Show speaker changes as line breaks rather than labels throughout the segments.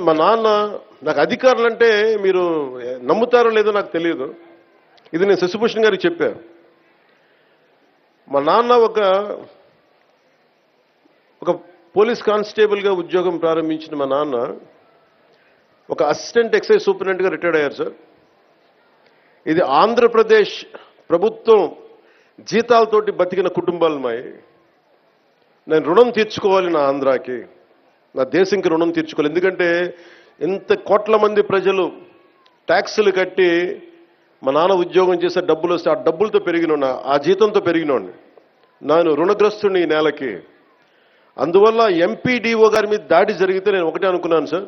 మా నాన్న నాకు అధికారులు అంటే మీరు నమ్ముతారో లేదో నాకు తెలియదు. ఇది నేను శశిభూషణ్ గారికి చెప్పాను. మా నాన్న ఒక పోలీస్ కానిస్టేబుల్గా ఉద్యోగం ప్రారంభించిన మా నాన్న ఒక అసిస్టెంట్ ఎక్సైజ్ సూపరింటెండెంట్గా రిటైర్డ్ అయ్యారు సార్. ఇది ఆంధ్రప్రదేశ్ ప్రభుత్వం జీతాలతోటి బతికిన కుటుంబాలు మాయి. నేను రుణం తీర్చుకోవాలి నా ఆంధ్రాకి, నా దేశంకి రుణం తీర్చుకోవాలి. ఎందుకంటే ఇంత కోట్ల మంది ప్రజలు ట్యాక్సులు కట్టి మా నాన్న ఉద్యోగం చేసే డబ్బులు వస్తే ఆ డబ్బులతో పెరిగిన ఆ జీతంతో పెరిగినోడిని నేను రుణగ్రస్తుని ఈ నేలకి. అందువల్ల ఎంపీడీఓ గారి మీద దాడి జరిగితే నేను ఒకటే అనుకున్నాను సార్,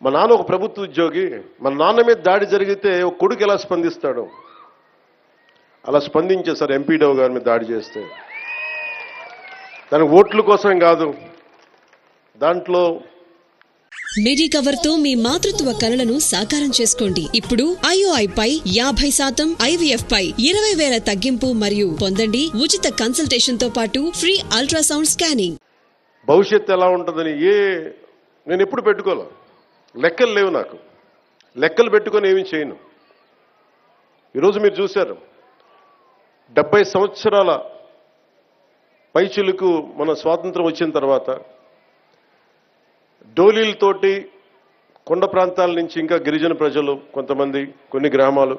మా నాన్న ఒక ప్రభుత్వ ఉద్యోగి, మా నాన్న మీద దాడి జరిగితే ఒక కొడుకు ఎలా స్పందిస్తాడు, అలా స్పందించే సార్ ఎంపీడీఓ గారి మీద దాడి చేస్తే. దానికి ఓట్ల కోసం కాదు, దాంట్లో
మెడికవర్ తో మీ మాతృత్వ కలలను సాకారం చేసుకోండి. ఇప్పుడు IOI పై 50%, IVF పై 20,000 తగ్గింపు మరియు పొందండి ఉచిత కన్సల్టేషన్ తో పాటు ఫ్రీ అల్ట్రాసౌండ్ స్కానింగ్.
భవిష్యత్తు ఎలా ఉంటుందని నేను ఎప్పుడు పెట్టుకోలే, లెక్కలు లేవు నాకు, లెక్కలు పెట్టుకొని ఏమీ చేయను. ఈరోజు మీరు చూశారు 70 సంవత్సరాల పైచులకు మన స్వాతంత్రం వచ్చిన తర్వాత డోలీలతోటి కొండ ప్రాంతాల నుంచి ఇంకా గిరిజన ప్రజలు కొంతమంది కొన్ని గ్రామాలు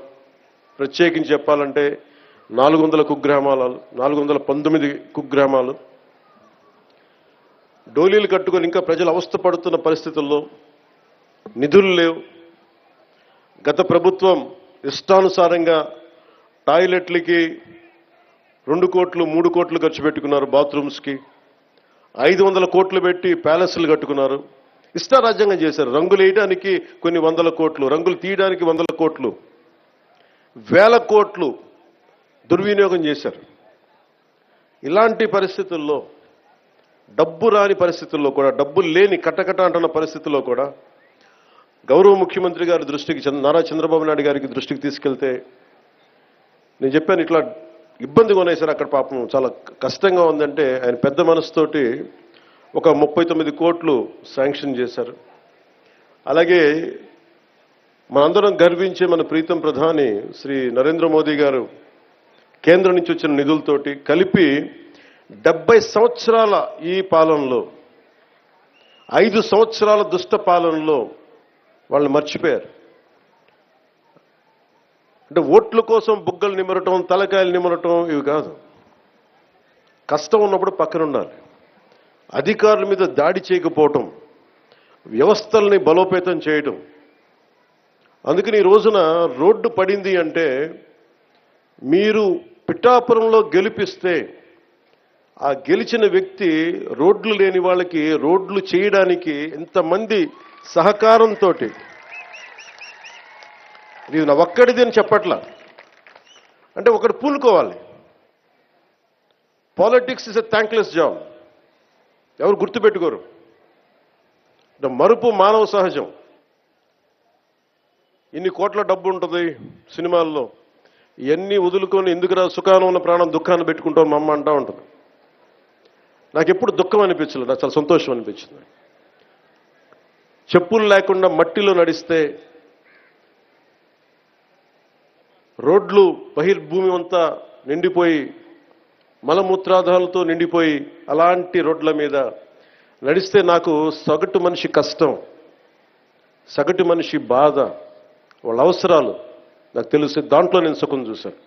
ప్రత్యేకించి చెప్పాలంటే 400 కుగ్రామాలు, 419 కుగ్రామాలు డోలీలు కట్టుకొని ఇంకా ప్రజలు అవస్థ పడుతున్న పరిస్థితుల్లో నిధులు లేవు. గత ప్రభుత్వం ఇష్టానుసారంగా టాయిలెట్లకి 2 కోట్లు 3 కోట్లు ఖర్చు పెట్టుకున్నారు, బాత్రూమ్స్కి 500 కోట్లు పెట్టి ప్యాలెస్లు కట్టుకున్నారు, ఇష్టారాజ్యంగా చేశారు. రంగులు వేయడానికి కొన్ని 100 కోట్లు, రంగులు తీయడానికి 100 కోట్లు, 1000 కోట్లు దుర్వినియోగం చేశారు. ఇలాంటి పరిస్థితుల్లో డబ్బు రాని పరిస్థితుల్లో కూడా, డబ్బులు లేని కటకట అంటున్న పరిస్థితుల్లో కూడా గౌరవ ముఖ్యమంత్రి గారి దృష్టికి, నారా చంద్రబాబు నాయుడు గారికి దృష్టికి తీసుకెళ్తే నేను చెప్పాను ఇట్లా ఇబ్బందిగా ఉన్నాయి సార్ అక్కడ, పాపం చాలా కష్టంగా ఉందంటే ఆయన పెద్ద మనసుతోటి ఒక 39 కోట్లు శాంక్షన్ చేశారు. అలాగే మనందరం గర్వించే మన ప్రీతం ప్రధాని శ్రీ నరేంద్ర మోదీ గారు కేంద్రం నుంచి వచ్చిన నిధులతోటి కలిపి 70 సంవత్సరాల ఈ పాలనలో 5 సంవత్సరాల దుష్ట పాలనలో వాళ్ళు మర్చిపోయారు. అంటే ఓట్ల కోసం బుగ్గలు నిమరటం, తలకాయలు నిమరటం ఇవి కాదు. కష్టం ఉన్నప్పుడు పక్కన ఉండాలి. అధికారుల మీద దాడి చేయకపోవటం, వ్యవస్థల్ని బలోపేతం చేయటం. అందుకని ఈ రోజున రోడ్డు పడింది అంటే మీరు పిఠాపురంలో గెలిపిస్తే ఆ గెలిచిన వ్యక్తి రోడ్లు లేని వాళ్ళకి రోడ్లు చేయడానికి ఎంతమంది సహకారంతో, ఇది నా ఒక్కడిది అని చెప్పట్లా, అంటే ఒకటి పూనుకోవాలి. Politics is a thankless job, ఎవరు గుర్తుపెట్టుకోరు. మరుపు మానవ సహజం. ఇన్ని కోట్ల డబ్బు ఉంటుంది సినిమాల్లో, ఇవన్నీ వదులుకొని ఎందుకురా సుఖానం ఉన్న ప్రాణం దుఃఖాన్ని పెట్టుకుంటాం మా అమ్మ అంటూ ఉంటుంది. నాకు ఎప్పుడు దుఃఖం అనిపించలేదు, నాకు చాలా సంతోషం అనిపించింది. చెప్పులు లేకుండా మట్టిలో నడిస్తే, రోడ్లు బహిర్భూమి అంతా నిండిపోయి మలమూత్రాదాలతో నిండిపోయి అలాంటి రోడ్ల మీద నడిస్తే నాకు సగటు మనిషి కష్టం, సగటు మనిషి బాధ, వాళ్ళ అవసరాలు నాకు తెలిసి దాంట్లో నేను సుఖం చూశాను.